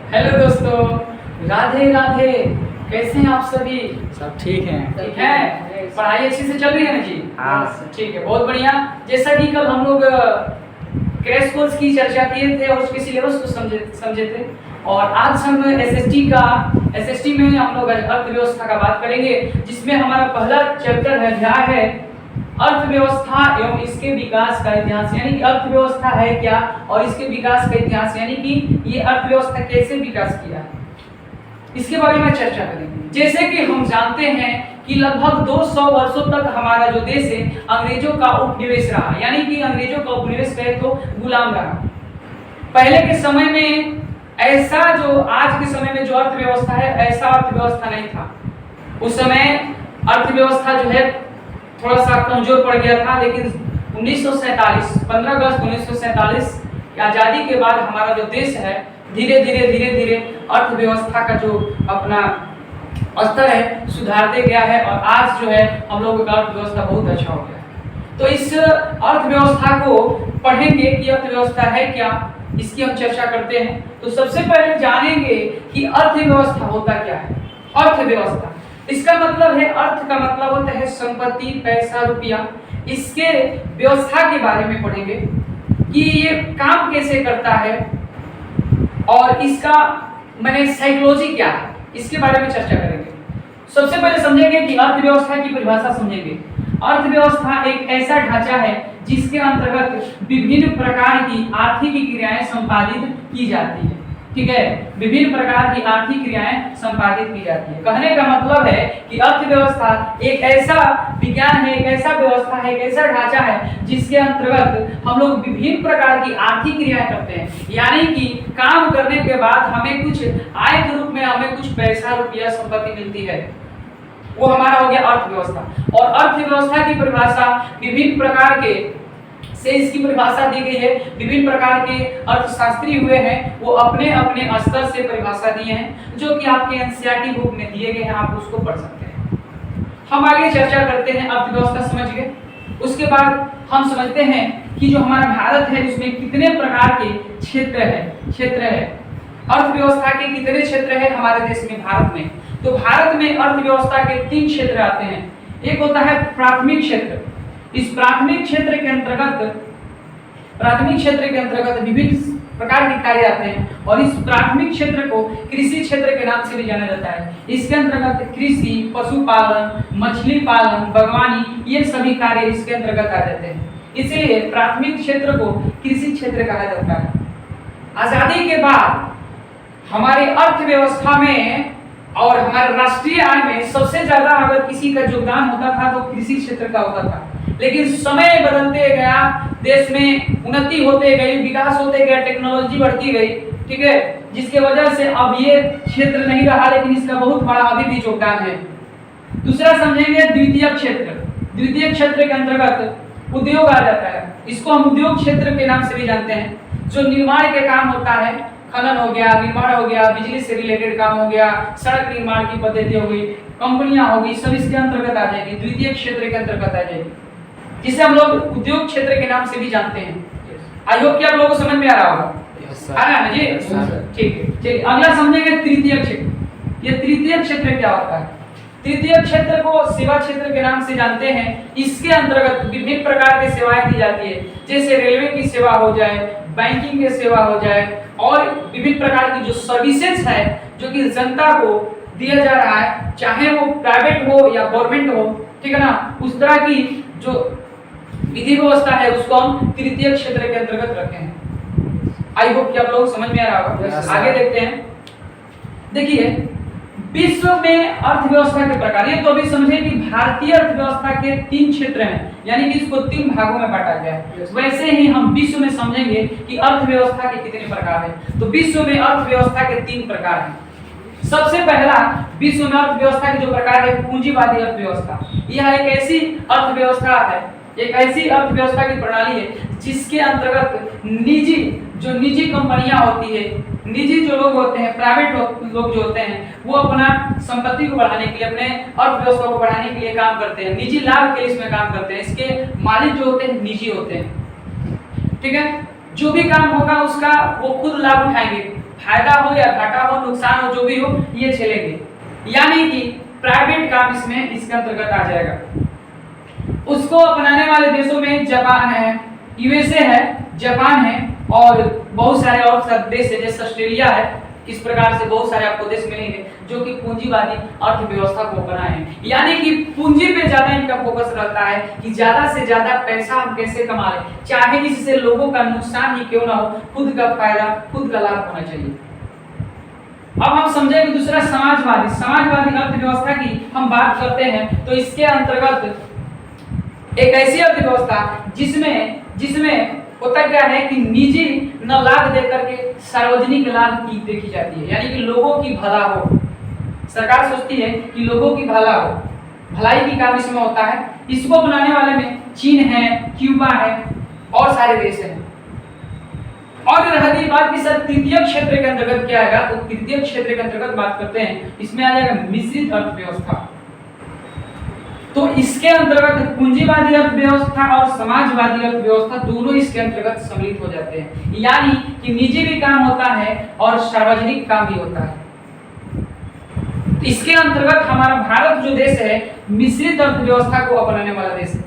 Hello दोस्तों, राधे राधे। कैसे हैं आप सभी? सब ठीक है। ठीक है। पढ़ाई अच्छी से चल रही है ना जी? हाँ। ठीक है, बहुत बढ़िया। जैसा कि कल हम लोग क्रैश कोर्स की चर्चा किए थे और उसके सिलेबस को समझे थे, और आज हम एसएसटी में हम लोग अर्थव्यवस्था का बात करेंगे, जिसमें हमारा पहला चैप्टर है, अध्याय है अर्थव्यवस्था एवं इसके विकास का इतिहास। यानी कि अर्थव्यवस्था है क्या और इसके विकास का इतिहास, यानी कि ये अर्थव्यवस्था कैसे विकास किया, इसके बारे में चर्चा करेंगे। जैसे कि हम जानते हैं कि लगभग 200 वर्षों तक हमारा जो देश है अंग्रेजों का उपनिवेश रहा, यानी कि अंग्रेजों का उपनिवेश कहे तो गुलाम रहा। पहले के समय में ऐसा जो आज के समय में जो अर्थव्यवस्था है, ऐसा अर्थव्यवस्था नहीं था। उस समय अर्थव्यवस्था जो है थोड़ा सा कमजोर पड़ गया था, लेकिन 15 अगस्त 1947 की आज़ादी के बाद हमारा जो देश है धीरे धीरे अर्थव्यवस्था का जो अपना स्तर है सुधारते गया है, और आज जो है हम लोगों का अर्थव्यवस्था बहुत अच्छा हो गया है। तो इस अर्थव्यवस्था को पढ़ेंगे कि अर्थव्यवस्था है क्या, इसकी हम चर्चा करते हैं। तो सबसे पहले जानेंगे कि अर्थव्यवस्था होता क्या है। अर्थव्यवस्था, इसका मतलब है, अर्थ का मतलब होता है संपत्ति, पैसा, रुपया। इसके व्यवस्था के बारे में पढ़ेंगे कि ये काम कैसे करता है और इसका मैंने साइकोलॉजी क्या है, इसके बारे में चर्चा करेंगे। सबसे पहले समझेंगे कि अर्थव्यवस्था की परिभाषा समझेंगे। अर्थव्यवस्था एक ऐसा ढांचा है जिसके अंतर्गत विभिन्न प्रकार की आर्थिक क्रियाएं संपादित की जाती है। ठीक है, विभिन्न प्रकार की आर्थिक क्रियाएं संपादित की जाती है। कहने का मतलब है कि अर्थव्यवस्था एक ऐसा विज्ञान है, एक ऐसा व्यवस्था है, एक ऐसा ढांचा है जिसके अंतर्गत हम लोग विभिन्न प्रकार की आर्थिक क्रियाएं करते हैं। यानी कि काम करने के बाद हमें कुछ आय के रूप में हमें कुछ पैसा, रुपया, संपत्ति मिलती है, वो हमारा हो गया अर्थव्यवस्था। और अर्थव्यवस्था की परिभाषा विभिन्न प्रकार के से इसकी परिभाषा दी गई है। विभिन्न प्रकार के अर्थशास्त्री हुए हैं, वो अपने अपने स्तर से परिभाषा दिए हैं, जो कि आपके एनसीईआरटी बुक में दिए गए हैं, आप उसको पढ़ सकते हैं। हम आगे चर्चा करते हैं। अर्थव्यवस्था समझ गए, उसके बाद हम समझते हैं कि जो हमारा भारत है उसमें कितने प्रकार के क्षेत्र है। अर्थव्यवस्था के कितने क्षेत्र है हमारे देश में, भारत में। तो भारत में अर्थव्यवस्था के 3 क्षेत्र आते हैं। एक होता है प्राथमिक क्षेत्र। इस प्राथमिक क्षेत्र के अंतर्गत विभिन्न प्रकार के कार्य आते हैं, और इस प्राथमिक क्षेत्र को कृषि क्षेत्र के नाम से भी जाना जाता है। इसके अंतर्गत कृषि, पशुपालन, मछली पालन, बागवानी, ये सभी कार्य इसके अंतर्गत आ जाते हैं। इसलिए प्राथमिक क्षेत्र को कृषि क्षेत्र कहा जाता है। आजादी के बाद हमारे अर्थव्यवस्था में और हमारे राष्ट्रीय आय में सबसे ज्यादा अगर किसी का योगदान होता था तो कृषि क्षेत्र का होता था। लेकिन समय बदलते गया, देश में उन्नति होते गई, विकास होते गया, टेक्नोलॉजी बढ़ती गई, ठीक है, जिसके वजह से अब ये क्षेत्र नहीं रहा, लेकिन इसका बहुत बड़ा अभी भी योगदान है। दूसरा समझेंगे द्वितीयक क्षेत्र। द्वितीयक क्षेत्र के अंतर्गत उद्योग आ जाता है। इसको हम उद्योग क्षेत्र के नाम से भी जानते हैं। जो निर्माण के काम होता है, खनन हो गया, निर्माण हो गया, बिजली से रिलेटेड काम हो गया, सड़क निर्माण की पद्धति हो गई, कंपनियां हो गई, सब इसके अंतर्गत आ जाएगी, द्वितीय क्षेत्र के अंतर्गत आ जाएगी, जिसे हम लोग उद्योग क्षेत्र के नाम से भी जानते हैं। आई होप कि आप लोगों को समझ में आ रहा होगा। आ रहा है ना जी? ठीक है, चलिए अगला समझेंगे तृतीय क्षेत्र। ये तृतीय क्षेत्र क्या होता है? तृतीय क्षेत्र को सेवा क्षेत्र के नाम से जानते हैं। इसके अंतर्गत विभिन्न प्रकार की सेवाएं दी जाती है, जैसे रेलवे की सेवा हो जाए, बैंकिंग की सेवा हो जाए, और विभिन्न प्रकार की जो सर्विसेज है जो कि जनता को दिया जा रहा है, चाहे वो प्राइवेट हो या गवर्नमेंट हो, ठीक है ना, उस तरह की जो विधि व्यवस्था है उसको हम तृतीय क्षेत्र के अंतर्गत रखे हैं। आई होप कि आप लोग समझ में आ रहा होगा। आगे देखते हैं। देखिए, विश्व में अर्थव्यवस्था के प्रकार, ये तो अभी समझे कि भारतीय अर्थव्यवस्था के 3 क्षेत्र हैं, यानी कि इसको 3 भागों में बांटा गया है। वैसे ही हम विश्व में समझेंगे कि अर्थव्यवस्था के कितने प्रकार हैं। तो विश्व में अर्थव्यवस्था के 3 प्रकार हैं। सबसे पहला विश्व में अर्थव्यवस्था के जो प्रकार है, पूंजीवादी अर्थव्यवस्था। यह एक ऐसी अर्थव्यवस्था है, एक ऐसी अर्थव्यवस्था की प्रणाली है जिसके अंतर्गत निजी कंपनियां होती है, निजी जो लोग होते हैं, प्राइवेट लोग जो होते हैं, वो अपना संपत्ति को बढ़ाने के लिए, अपने अर्थव्यवस्था को बढ़ाने के लिए काम करते हैं, निजी लाभ के लिए इसमें काम करते हैं। इसके मालिक जो होते हैं निजी होते हैं, ठीक है। जो भी काम होगा उसका वो खुद लाभ उठाएंगे, फायदा हो या घाटा हो, नुकसान हो, जो भी हो, ये झेलेंगे। यानी कि प्राइवेट काम इसमें इसके अंतर्गत आ जाएगा। उसको अपनाने वाले देशों में जापान है, यूएसए है, जापान है और बहुत सारे और सब देश है, जैसे ऑस्ट्रेलिया है। इस प्रकार से बहुत सारे आपको देश मिलेंगे जो कि पूंजीवादी अर्थव्यवस्था को अपनाए हैं। यानी कि पूंजी पे ज्यादा इनका फोकस रहता है कि ज्यादा से ज्यादा पैसा हम कैसे कमा लें, चाहे इससे लोगों का नुकसान ही क्यों ना हो, खुद का फायदा, खुद का लाभ होना चाहिए। अब हम समझेंगे दूसरा समाजवादी अर्थव्यवस्था की हम बात करते हैं तो इसके अंतर्गत एक ऐसी अर्थव्यवस्था जिसमें होता क्या है कि निजी न लाभ देकर के सार्वजनिक लाभ की देखी जाती है। यानी कि लोगों की भला हो, सरकार सोचती है कि लोगों की भला हो, भलाई की काम इसमें होता है। इसको बनाने वाले में चीन है, क्यूबा है और सारे देश हैं। और रही बात की सर तृतीय क्षेत्र के अंतर्गत क्या आएगा, तो तृतीय क्षेत्र के अंतर्गत बात करते हैं, इसमें आ जाएगा मिश्रित अर्थव्यवस्था। तो इसके अंतर्गत पूंजीवादी अर्थव्यवस्था और समाजवादी अर्थव्यवस्था दोनों इसके अंतर्गत सम्मिलित हो जाते हैं। यानी कि निजी भी काम होता है और सार्वजनिक काम भी होता है। इसके अंतर्गत हमारा भारत जो देश है मिश्रित अर्थव्यवस्था को अपनाने वाला देश है।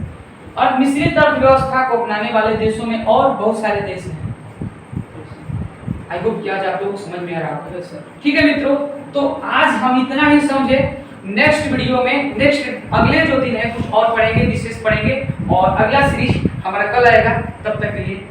और मिश्रित अर्थव्यवस्था को अपनाने वाले देशों में और बहुत सारे देश हैं। आई होप कि आज आप लोगों को समझ में आ रहा होगा। ठीक है मित्रों, तो आज हम इतना ही समझे। नेक्स्ट वीडियो में अगले जो दिन है कुछ और पढ़ेंगे, विशेष पढ़ेंगे और अगला सीरीज हमारा कल आएगा। तब तक के लिए